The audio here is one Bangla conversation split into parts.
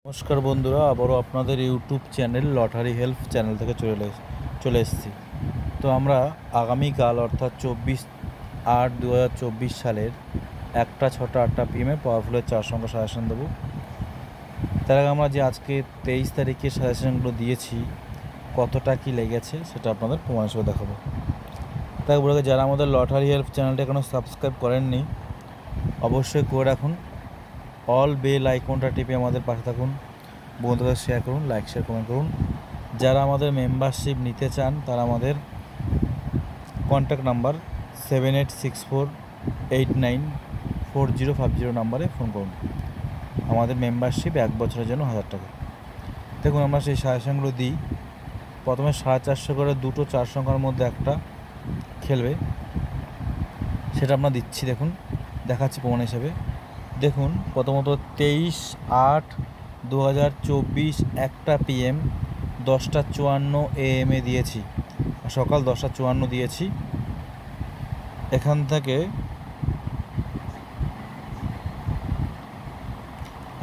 নমস্কার বন্ধুরা, আবারও আপনাদের YouTube channel lottery help channel থেকে চলে এসেছি। তো আমরা আগামীকাল অর্থাৎ 24/8/2024 সালের 1টা 6টা 8টা PM পাওয়ারফুলের 4 সংখ্যা সাজেশন দেবো। তার আগে আমরা যে আজকে 23 তারিখে সাজেশনগুলো দিয়েছি কতটা কি লেগেছে সেটা আপনাদের প্রমাণ হিসেবে দেখাবো। তাই বলে যারা আমাদের লটারি হেল্প চ্যানেলটা এখনও সাবস্ক্রাইব করেননি অবশ্যই করে রাখুন। অল বেল আইকনটা টিপে আমাদের পাশে থাকুন, বন্ধুদের শেয়ার করুন, লাইক শেয়ার কমেন্ট করুন। যারা আমাদের মেম্বারশিপ নিতে চান তারা আমাদের কন্ট্যাক্ট নাম্বার 7864894050 নাম্বারে ফোন করুন। আমাদের মেম্বারশিপ 1 বছরের জন্য 1000 টাকা। দেখুন আমরা সেই সাজেশনগুলো দিই। প্রথমে 450 করে দুটো 4 সংখ্যার মধ্যে একটা খেলবে, সেটা আমরা দিচ্ছি। দেখুন দেখাচ্ছি প্রমাণ হিসেবে। দেখুন প্রথমত 23/8/2024 1টা PM 10:54 AM দিয়েছি, সকাল 10:54 দিয়েছি। এখান থেকে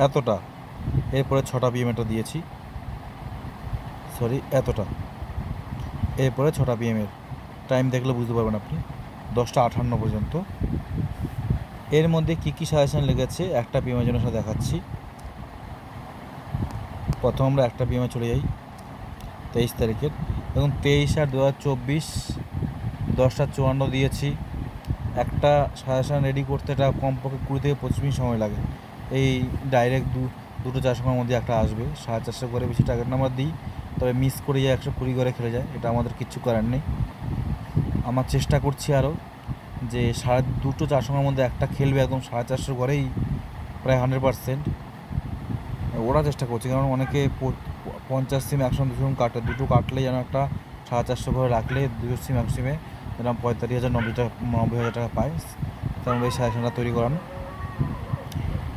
এতটা, এরপরে 6টা PM এটা দিয়েছি, এতটা, এরপরে 6টা PM টাইম দেখলে বুঝতে পারবেন আপনি 10:58 পর্যন্ত। এর মধ্যে কী কী সাজেশন লেগেছে 1টা PM জন্য সেটা দেখাচ্ছি। প্রথম আমরা 1টা PM চলে যাই 23 তারিখের। এবং 23/8/2024 10:54 দিয়েছি। একটা সাজেশন রেডি করতে এটা কমপক্ষে 20 থেকে 25 মিনিট সময় লাগে। এই ডাইরেক্ট দুটো 4 সংখ্যার মধ্যে একটা আসবে। 450 করে বেশি টার্গেট নাম্বার দিই, তবে মিস করে যায় 120 করে খেলে যায়, এটা আমাদের কিচ্ছু করার নেই। আমার চেষ্টা করছি আরও যে দুটো 4 সংখ্যার মধ্যে একটা খেলবে, একদম 450 করেই প্রায় 100%। ওরা চেষ্টা করছে, কারণ অনেকে 50 সিম 100 200 সিম কাটে, দুটো কাটলে যেন একটা 450 করে রাখলে 200 সিম 1 সিমে যেন 45,000 90,000 টাকা পায়। তেমন এই সাজেশনটা তৈরি করানো।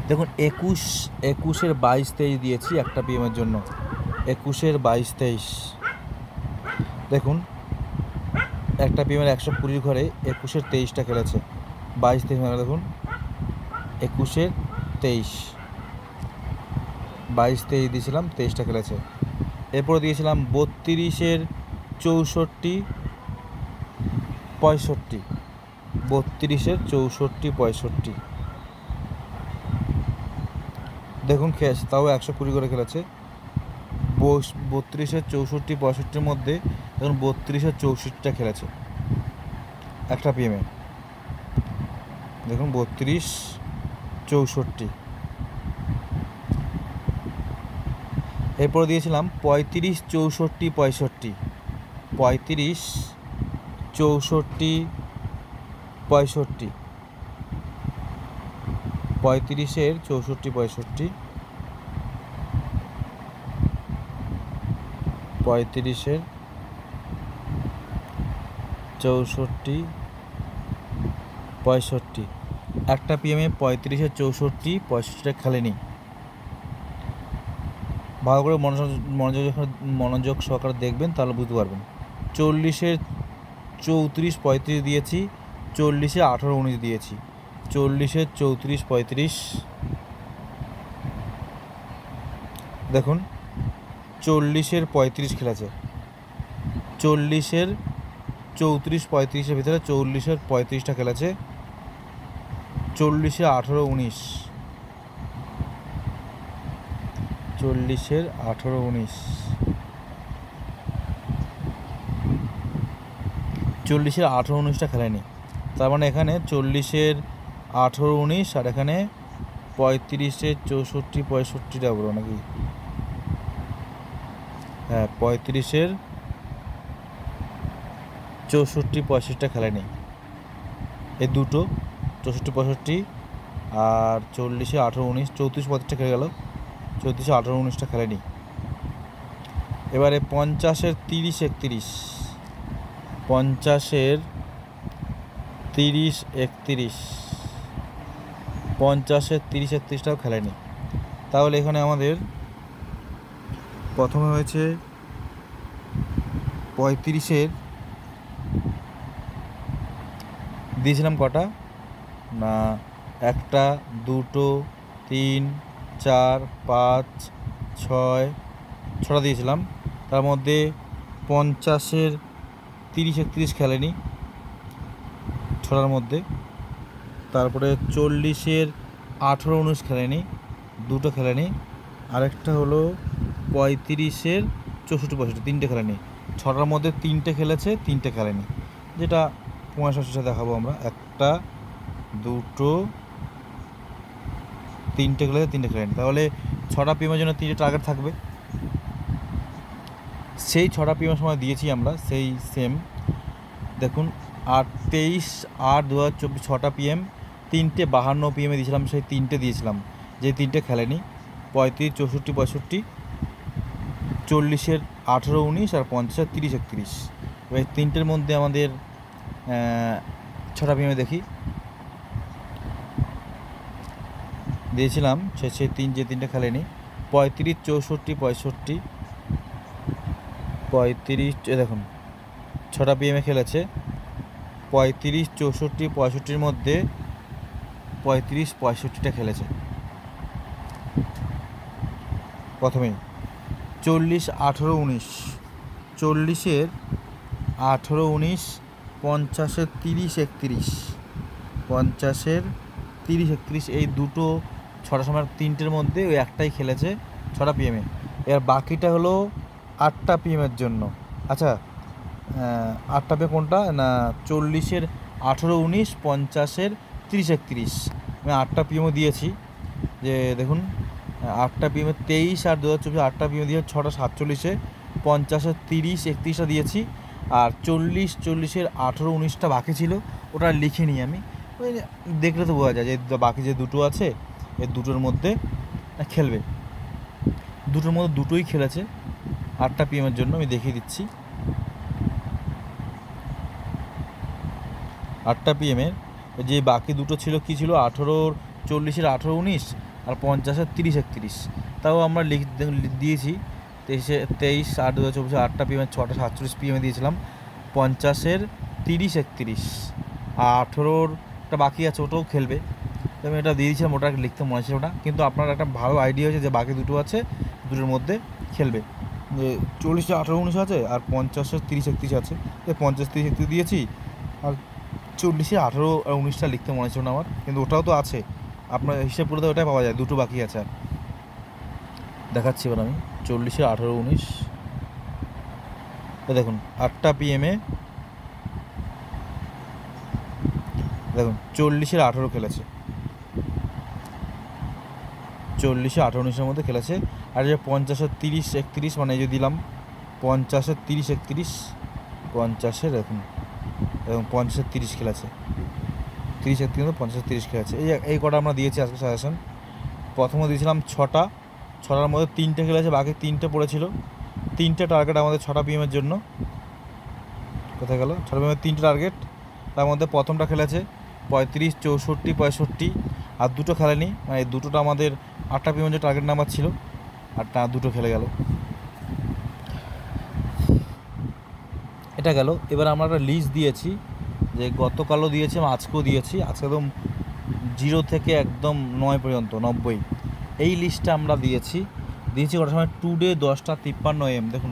দেখুন 21/22/23 দিয়েছি 1টা PM জন্য। 21/22/23 দেখুন 1টা PM 120 ঘরে 21/23টা খেলেছে। 22/23 দেখুন 21/23 22/23 দিয়েছিলাম, 23টা খেলেছে। এরপরে দিয়েছিলাম 32/64/65 32/64/65 দেখুন খেয়েছে, তাও 120 করে খেলেছে। 32/64/65 মধ্যে দেখুন 32/64টা খেলেছে 1টা PM দেখুন 32/64। এরপরে দিয়েছিলাম 35/64/65 35/64/65 35/64/65 35/64/65 1টা PM 35/64/65টা খেলেনি। ভালো করে মনোযোগ সহকারে দেখবেন, তাহলে বুঝতে পারবেন। 40/34/35 দিয়েছি, 40/18/19 দিয়েছি। 40/34/35 দেখুন 40/35 খেলেছে। 40/34/35 ভিতরে 40/35টা খেলেছে। 40/18/19 40/18/19 40/18/19টা খেলেনি। তার মানে এখানে 40/18/19 আর এখানে 35/64/65টা বলো নাকি? হ্যাঁ, 35/64/65টা খেলেনি। এই দুটো 64/65 আর 40/18/19 34/35টা খেলে গেল, 34/18/19টা খেলেনি। এবারে 50/30/31 50/30/31 50/30/31টাও খেলেনি। তাহলে এখানে আমাদের প্রথমে হয়েছে 35 দিয়েছিলাম কটা না, 1টা 2টো 3 4 5 ছটা দিয়েছিলাম, তার মধ্যে 50-এর 30-31 খেলেনি ছটার মধ্যে। তারপরে 40-এর 18-19 খেলেনি, দুটো খেলেনি। আরেকটা হলো 35-এর 64-65, তিনটে খেলেনি। ছটার মধ্যে তিনটে খেলেছে, তিনটে খেলেনি, যেটা 65 দেখাবো আমরা। একটা, দুটো, তিনটে খেলেছে, তিনটে খেলেনি। তাহলে 6টা পিএমের জন্য 3টে টার্গেট থাকবে। সেই 6টা পিএমের সময় দিয়েছি আমরা সেই সেম, দেখুন 23/8/2024 6টা পিএম, 3:52 পিএমে দিয়েছিলাম, সেই 3টে দিয়েছিলাম, যে 3টে খেলেনি। 35, 64, 65, 40-এর 18-19 আর 50-এর 30-31। এবার 3টের মধ্যে আমাদের 6টা পিএমে দেখি দিয়েছিলাম যে 3টে খেলেনি। 35, 64, 65, 35, দেখুন 6টা পিএমে খেলেছে। 35, 64, 65-র মধ্যে 35, 65টা খেলেছে প্রথমেই। 40, 18-19, 40-এর 18-19, 50-এর 30-31, 50-এর 30-31, এই দুটো 6টার সময় 3টের মধ্যে ওই একটাই খেলেছে 6টা পিএমে। এর বাকিটা হলো 8টা পিএমের জন্য। আচ্ছা, 8টা পিএম কোনটা না, 40-এর 18-19, 50-এর 30-31, আমি 8টা পিএমও দিয়েছি। যে দেখুন 8টা পিএমে 23/8/2024, 8টা পিএমে দিয়ে 6টা 47-এ, 50-এর 30-31টা দিয়েছি। আর 40-40-এর 18-19টা বাকি ছিল, ওটা লিখে নিই আমি। ওই দেখলে তো বোঝা যায় যে বাকি যে দুটো আছে এই দুটোর মধ্যে খেলবে, দুটোর মধ্যে দুটোই খেলেছে 8টা পিএমের জন্য। আমি দেখিয়ে দিচ্ছি 8টা পিএমের যে বাকি দুটো ছিল, কি ছিল, 40-এর 18-19 আর 50-এর 30-31। তাও আমরা দিয়েছি 23/8/2024, 8টা পিএমের 6টা 47 পিএমে দিয়েছিলাম। 50-এর 30-31 আর 18টা বাকি আছে, ওটাও খেলবে। আমি এটা দিয়ে দিয়েছিলাম, ওটা লিখতে মনে ছিল না, কিন্তু আপনার একটা ভালো আইডিয়া হয়েছে যে বাকি দুটো আছে, দুটোর মধ্যে খেলবে। যে 40-এর 18-19 আছে আর 50-এর 30-31 আছে, 50-30-31 দিয়েছি। আর 40-এর 18-19টা লিখতে মনে ছিল না আমার, কিন্তু ওটাও তো আছে, আপনার হিসেব করে তো ওটাই পাওয়া যায়, দুটো বাকি আছে। আর দেখাচ্ছি এবার আমি 40-এর 18-19, দেখুন 8টা পিএমে দেখুন 40-এর 18 খেলেছে, 40-এর 18-19-এর মধ্যে খেলেছে। আর যে 50-এর 30-31, মানে এই যে দিলাম 50-এর 30-31, 50-এর দেখুন 50-এর 30 খেলেছে, 30-31 মধ্যে 50-এর 30 খেলেছে। এই কটা আমরা দিয়েছি আজকে সাজেশন। প্রথমে দিয়েছিলাম 6টার মধ্যে 3টে খেলেছে, বাকি 3টে পড়েছিল। 3টে টার্গেট আমাদের 6টা পিএমের জন্য। কোথায় গেল 6টা পিএমের 3টে টার্গেট, তার মধ্যে প্রথমটা খেলেছে 35, 64, 65 আর দুটো খেলেনি, মানে এই দুটোটা আমাদের 8টা পিএমের যে টার্গেট নাম্বার ছিল, আর দুটো খেলে গেল, এটা গেল। এবার আমরা একটা লিস্ট দিয়েছি, যে গতকালও দিয়েছি, আজকেও দিয়েছি, আজকে একদম 0 থেকে একদম 9 পর্যন্ত 90, এই লিস্টটা আমরা দিয়েছি কটার সময়, টুডে 10:53 AM। দেখুন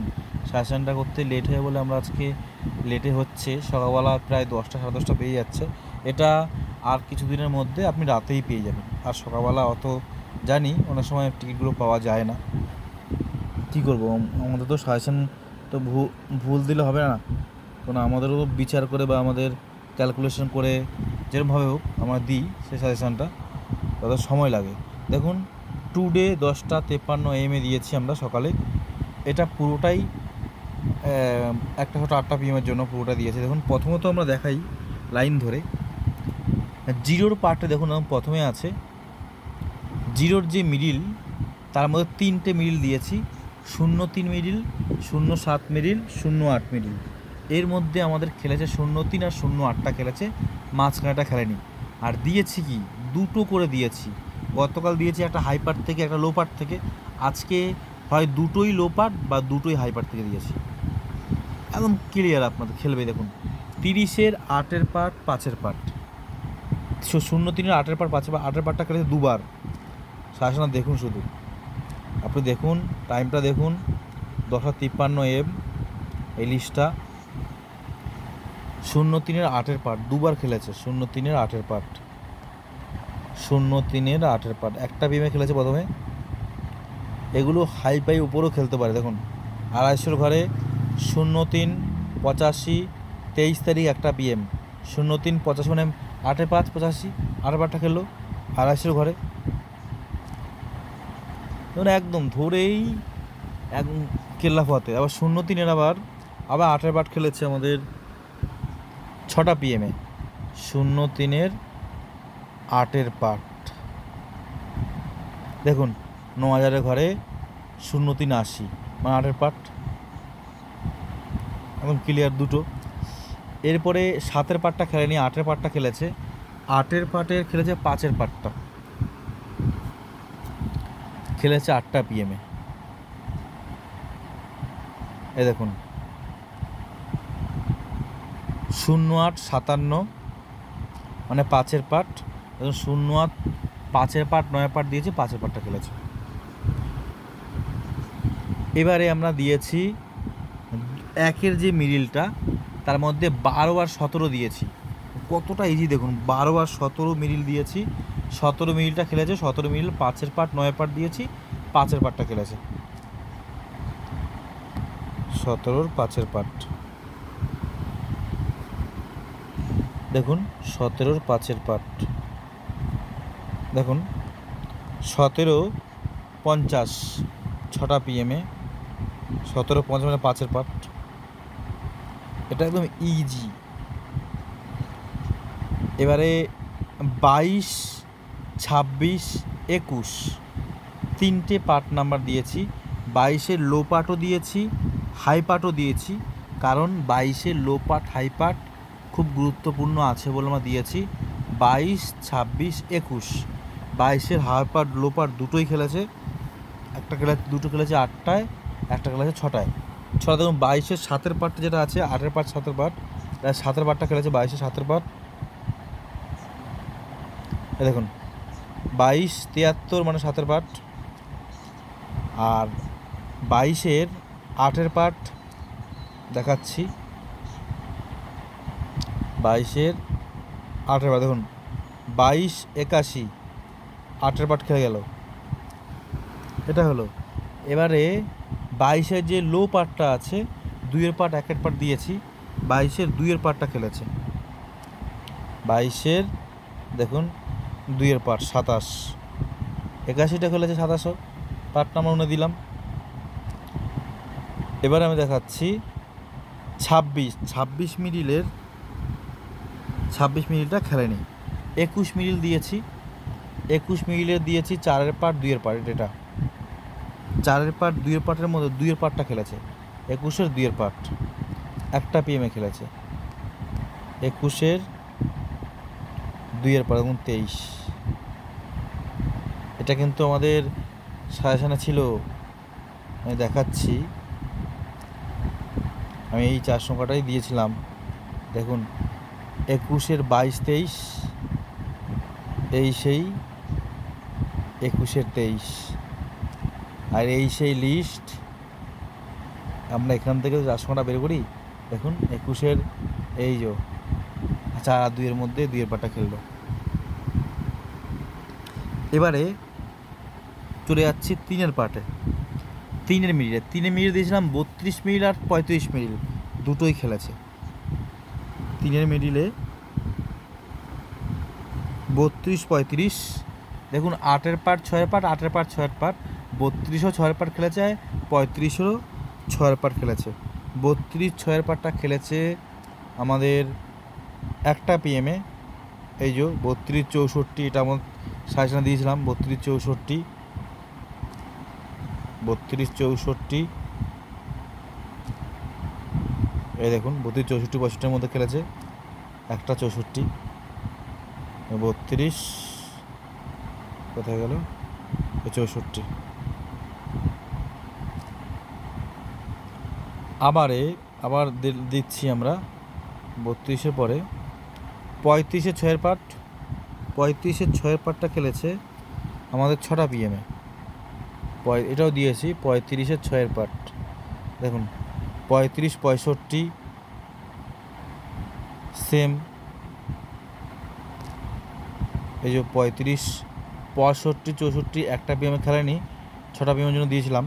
সেশনটা করতে লেট হয়ে বলে আমরা আজকে লেটে হচ্ছে, সকালবেলা প্রায় 10টা 10:30 পেয়ে যাচ্ছে। এটা আর কিছুদিনের মধ্যে আপনি রাতেই পেয়ে যাবেন। আর সকালবেলা অত জানি অনেক সময় টিকিটগুলো পাওয়া যায় না, কী করবো, আমাদের তো সাজেশন তো ভুল দিলে হবে না, কারণ আমাদেরও বিচার করে বা আমাদের ক্যালকুলেশন করে যেরকমভাবে হোক আমরা দিই সেই সাজেশানটা, তাদের সময় লাগে। দেখুন টুডে 10:53 AM দিয়েছি আমরা সকালে, এটা পুরোটাই একটা 8টা পিএমের জন্য পুরোটা দিয়েছি। দেখুন প্রথমত আমরা দেখাই লাইন ধরে, জিরোর পার্টে দেখুন প্রথমে আছে জিরোর যে মিডিল, তার মধ্যে 3টে মিডিল দিয়েছি, 0-3 মিডিল, 0-7 মিডিল, 0-8 মিডিল। এর মধ্যে আমাদের খেলেছে 0-3 আর 0-8টা খেলেছে, মাঝখানেটা খেলেনি। আর দিয়েছি কি, দুটো করে দিয়েছি। গতকাল দিয়েছি একটা হাই পার্ট থেকে, একটা লো পার্ট থেকে, আজকে হয় দুটোই লো পার্ট বা দুটোই হাই পার্ট থেকে দিয়েছি। একদম ক্লিয়ার আপনাদের খেলবে। দেখুন 30-এর 8-এর পার্ট, 5-এর পার্ট, 0-3-এর 8-এর পার্ট, 5-এর পার্ট, 8-এর পার্টটা খেলেছে দুবার। সাজেশন দেখুন শুধু আপনি দেখুন টাইমটা দেখুন, 10:53 AM এই লিস্টটা। 0-3-8 পার্ট দুবার খেলেছে, 0-3-8 পার্ট, 0-3-8 পার্ট একটা বিমে খেলেছে প্রথমে। এগুলো হাই পাই উপরেও খেলতে পারে। দেখুন 250 ঘরে 0-3-85, 23 তারিখ একটা বিএম 0-3-85 মানে 8-5-85 8 পার্টটা খেললো 250 ঘরে। ধরুন একদম ধরেই একদম কেল্লা ফতে। আবার 0-3 আবার 8 পার্ট খেলেছে আমাদের 6টা পিএমে, 0-3-8 পার্ট। দেখুন 9000 ঘরে 0-3-80 মানে 8 পার্ট, একদম ক্লিয়ার দুটো। এরপরে 7 পার্টটা খেলেনি, 8 পার্টটা খেলেছে। 8 পার্টের খেলেছে 5 পার্টটা খেলেছে 8টা পিএমে। এ দেখুন 0-8-57 মানে 5 পার্ট। দেখুন 0-8-5 পার্ট 9 পার্ট দিয়েছে, 5 পার্টটা খেলেছে। এবারে আমরা দিয়েছি 1-এর যে মিডিলটা তার মধ্যে 12 আর 17 দিয়েছি। কতটা ইজি দেখুন, 12 আর 17 মিডিল দিয়েছি। 17 মিডিলটা খেলেছে, 17 মিডিল 5 পার্ট 9 পার্ট দিয়েছি, 5 পার্টটা খেলেছে। 17-র 5 পার্ট দেখুন, 17-র 5 পার্ট দেখুন। 17-50 6টা পিএমে, 17-50 মানে 5 পার্ট। এটা একদম ইজি। এবারে 22-26-21 তিনটে পার্ট নাম্বার দিয়েছি। 22-এর লো পার্টও দিয়েছি, হাই পার্টও দিয়েছি, কারণ 22-এর লো পার্ট হাই পার্ট খুব গুরুত্বপূর্ণ আছে বলে আমরা দিয়েছি। 22-26-21 22-এর হাই পার্ট লো পার্ট দুটোই খেলেছে। দুটো খেলেছে 8টায়, একটা খেলেছে 6টায়। দেখুন 22-এর 7 পার্ট যেটা আছে, 8 পার্ট 7 পার্ট, 7 পার্টটা খেলেছে 22-এর 7 পার্ট। দেখুন 22-73 মানে 7 পার্ট। আর 22-এর 8 পার্ট দেখাচ্ছি, 22-এর 8 পার্ট দেখুন 22-81 8 পার্ট খেলে গেল। এটা হলো। এবারে 22-এর যে লো পার্টটা আছে 2 পার্ট 1 পার্ট দিয়েছি, 22-এর 2 পার্টটা খেলেছে। 22-এর দেখুন 2 পার্ট 27, 81টা খেলেছে 2700 পার্ট নাম্বার উনি দিলাম। এবারে আমি দেখাচ্ছি 26 মিডিলটা খেলেনি, 21 মিডিল দিয়েছি। 21 মিডিলের দিয়েছি 4 পার্ট 2 পার্ট। এটা 4 পার্ট 2 পার্টের মধ্যে 2 পার্টটা খেলেছে, 21-এর 2 পার্ট একটা পিএমে খেলেছে। 21-এর 2 পার্ট এবং 23। এটা কিন্তু আমাদের সাজেশনে ছিল, আমি দেখাচ্ছি। আমি এই 4 সংখ্যাটাই দিয়েছিলাম। দেখুন 21-এর 22-23 এই সেই 21-এর 23, আর এই সেই লিস্ট। আমরা এখান থেকে 4 সংখ্যাটা বের করি। দেখুন 21-এর এই যে 4 আর 2-এর মধ্যে 2 পার্টটা খেললো। এবারে চলে যাচ্ছি 3-এর পার্টে। 3-এর মিডিল দিয়েছিলাম 32 মিডিল আর 35 মিডিল দুটোই খেলেছে। 3-এর মিডিলে 32-35 দেখুন 8 পার্ট 6 পার্ট, 8 পার্ট 6 পার্ট, 32-ও 6 পার্ট খেলেছে, 35-এরও 6 পার্ট খেলেছে। 32-6 পার্টটা খেলেছে আমাদের একটা পিএমে। এই যে 32-64 এটা আমার সাজেশনে দিয়েছিলাম, 32-64 এই দেখুন 32-64-65-এর মধ্যে খেলেছে একটা 64। 32 কোথায় গেল 64। আবার দিচ্ছি আমরা 32-এর পরে 35-এর 6 পার্ট। 35-এর 6 পার্টটা খেলেছে আমাদের 6টা পিএমে। এটাও দিয়েছি 35-এর 6-এর পার্ট। দেখুন 35-65 সেম, এই যে 35-65-64 একটা পিএমে খেলেনি, 6টা পিএমের জন্য দিয়েছিলাম,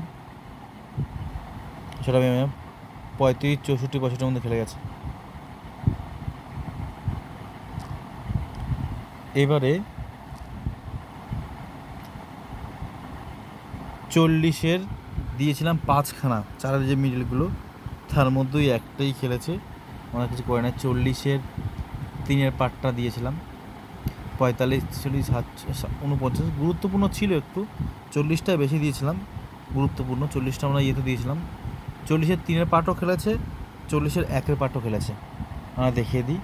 6টা পিএমে 35-64-65 মধ্যে খেলে গেছে। এবারে 40-এর দিয়েছিলাম 5খানা, চারের যে মিডলগুলো তার মধ্যেই একটাই খেলেছে, অনেক কিছু করে না। 40-এর 3-এর পার্টটা দিয়েছিলাম 45, 40, 49, গুরুত্বপূর্ণ ছিল একটু, 40টায় বেশি দিয়েছিলাম গুরুত্বপূর্ণ, 40টা আমরা ইয়েতে দিয়েছিলাম। 40-এর 3-এর পার্টও খেলেছে, 40-এর 1-এর পার্টও খেলেছে, আমরা দেখিয়ে দিই।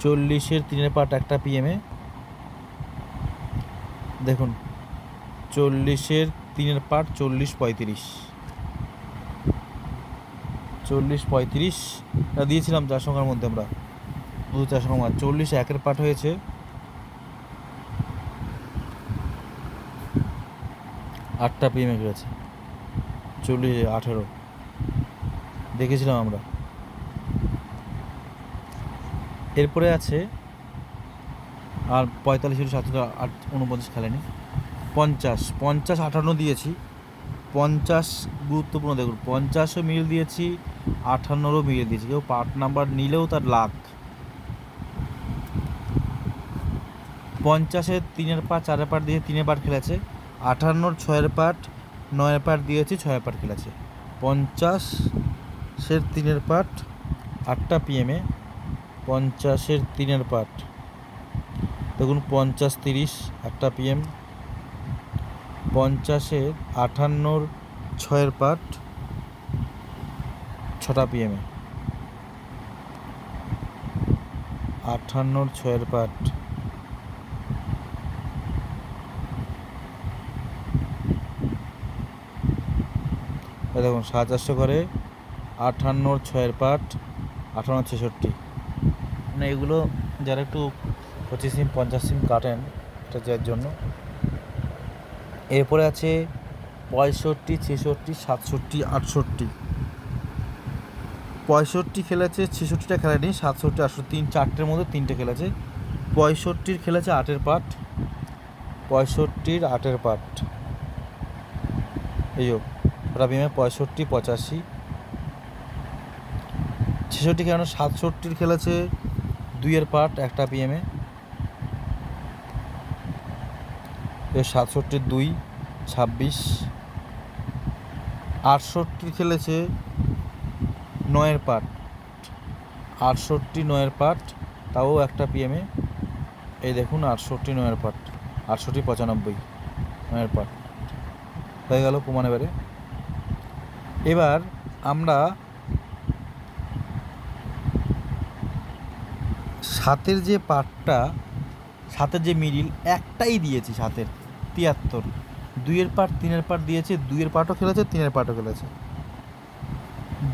40-এর 3-এর পার্ট একটা পিএমে, দেখুন 40-এর 3-এর পার্ট 40-35, 40-35 দিয়েছিলাম 4 সংখ্যার মধ্যে, আমরা 2-4 সংখ্যা। 40-1-এর পার্ট হয়েছে 8টা পিএমে খেলেছে, 40-18 দেখেছিলাম আমরা। এরপরে আছে আর 45-49 খেলেনি। 50-58 দিয়েছি, 50 গুরুত্বপূর্ণ, দেখুন 50ও মিল দিয়েছি, 58রও মিল দিয়েছি, কেউ পার্ট নাম্বার নিলেও তার লাখ। 50-এর 3-এর পার্ট 4-এর পার্ট দিয়ে 3-এর পার্ট খেলেছে, 58-র 6-এর পার্ট 9-এর পার্ট দিয়েছি, 6-এর পার্ট খেলেছে। 50-এর 3-এর পার্ট 8টা পিএমে, 50-এর 3-এর পার্ট দেখুন 50-30 একটা পিএম। 50-এর 58-র 6-এর পার্ট 6টা পিএমে, 58-র 6-এর পার্ট দেখুন 450 করে, 58-র 6-এর পার্ট 58-66, মানে এগুলো যারা একটু 25 সিম 50 সিম কাটেন এটা যার জন্য। এরপরে আছে 65, 66, 67, 68। 65 খেলেছে, 66টা খেলেনি, 67, 68 4টের মধ্যে 3টে খেলেছে। 65-র খেলেছে 8-এর পার্ট, 65-র 8-এর পার্ট, এই হোক ওটা বিমে 65-85। 66 খেলানো, 67-র খেলেছে 2-এর পার্ট একটা পিএমে, 67-র 2 26। 68 খেলেছে 9-এর পার্ট, 68 9-এর পার্ট তাও একটা পিএমে, এই দেখুন 68 9-এর পার্ট, 68 95 9-এর পার্ট হয়ে গেল প্রমাণ। এবার আমরা 7-এর যে পার্টটা, 7-এর যে মিডিল একটাই দিয়েছি, 7-এর 73, 2-এর পার্ট 3-এর পার্ট দিয়েছে, 2-এর পার্টও খেলেছে, 3-এর পার্টও খেলেছে।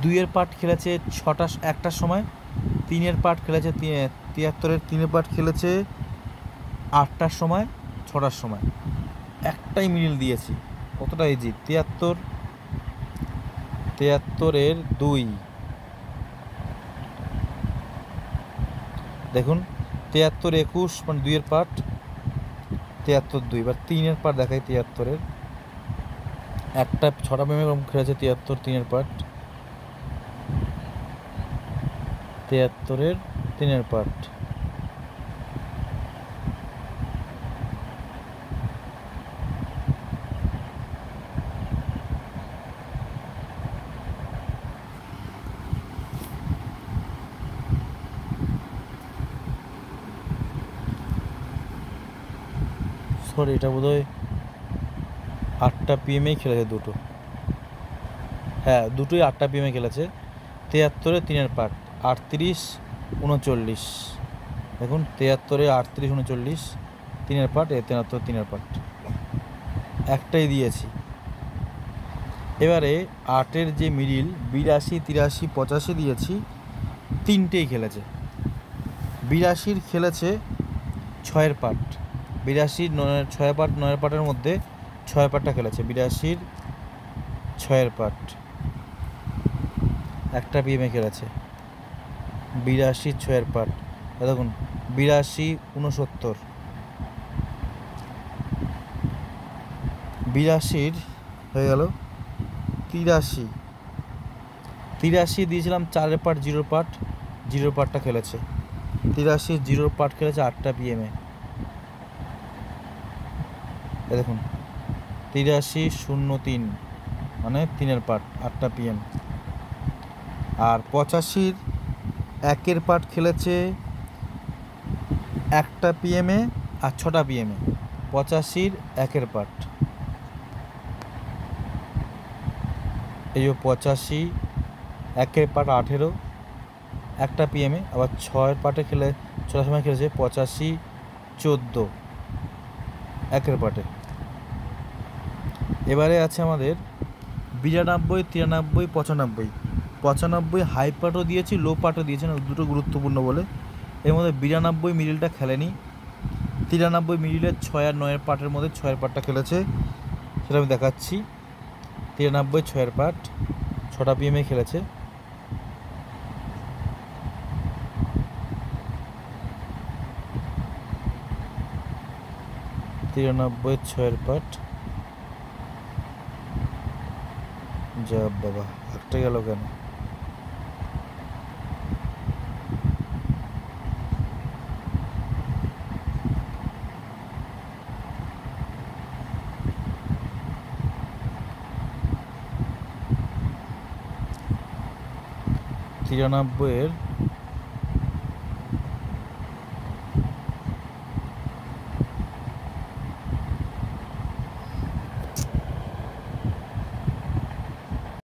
2-এর পার্ট খেলেছে 1টার সময়, 3-এর পার্ট খেলেছে 73-এর 3-এর পার্ট খেলেছে 8টার সময়, 6টার সময়, একটাই মিডিল দিয়েছি। কতটা ইজি, 73-এর 2 দেখুন, 73-21 মানে 2-এর পার্ট, 73-2। এবার 3-এর পার্ট দেখাই, 73-এর একটা 6টা পিএমে খেলেছে 73 3-এর পার্ট, 73-এর 3-এর পার্ট সরি এটা বোধহয় 8টা পিএমেই খেলেছে দুটো, হ্যাঁ দুটোই 8টা পিএমে খেলেছে। 73-এর 3-এর পার্ট 38-39 দেখুন, 73-এ 38-39 3-এর পার্ট, 73 3-এর পার্ট একটাই দিয়েছি। এবারে 8-এর যে মিডিল 82, 83, 85 দিয়েছি, 3টেই খেলেছে। 82-র খেলেছে 6-এর পার্ট, 82 ছয় পার্ট 9 পার্টের মধ্যে 6 পার্টটা খেলেছে। 82 6 পার্ট একটা পিএমে খেলেছে। 82 6 পার্ট, দেখুন 82 69 82 হয়ে গেল 83। 83 দিয়েছিলাম 4 পার্ট 0 পার্ট, 0 পার্টটা খেলেছে। 83 0 পার্ট খেলেছে 8টা পিএমে। দেখুন 83 03 মানে 3 পার্ট 8টা পিএম। আর 85 1 পার্ট খেলেছে 1টা পিএমে আর 6টা পিএমে। 85 1 পার্ট, এই যে 85 1 পার্ট 18 1টা পিএমে, আবার 6 পার্টে খেলে 6টার সময় খেলেছে। 85 14 1 পার্টে। এবারে আছে আমাদের 92 93 95। 95 হাই পার্টও দিয়েছি, লো পার্টও দিয়েছি, না দুটো গুরুত্বপূর্ণ বলে। এর মধ্যে 92 মিডিলটা খেলেনি। 93 মিডিলের 6 আর 9 পার্টের মধ্যে 6 পার্টটা খেলেছে, সেটা আমি দেখাচ্ছি। 93 6 পার্ট 6টা পিএমে খেলেছে। তিরানব্বই 6 পার্ট, যা বাবা একটা গেল কেন? তিরানব্বইয়ের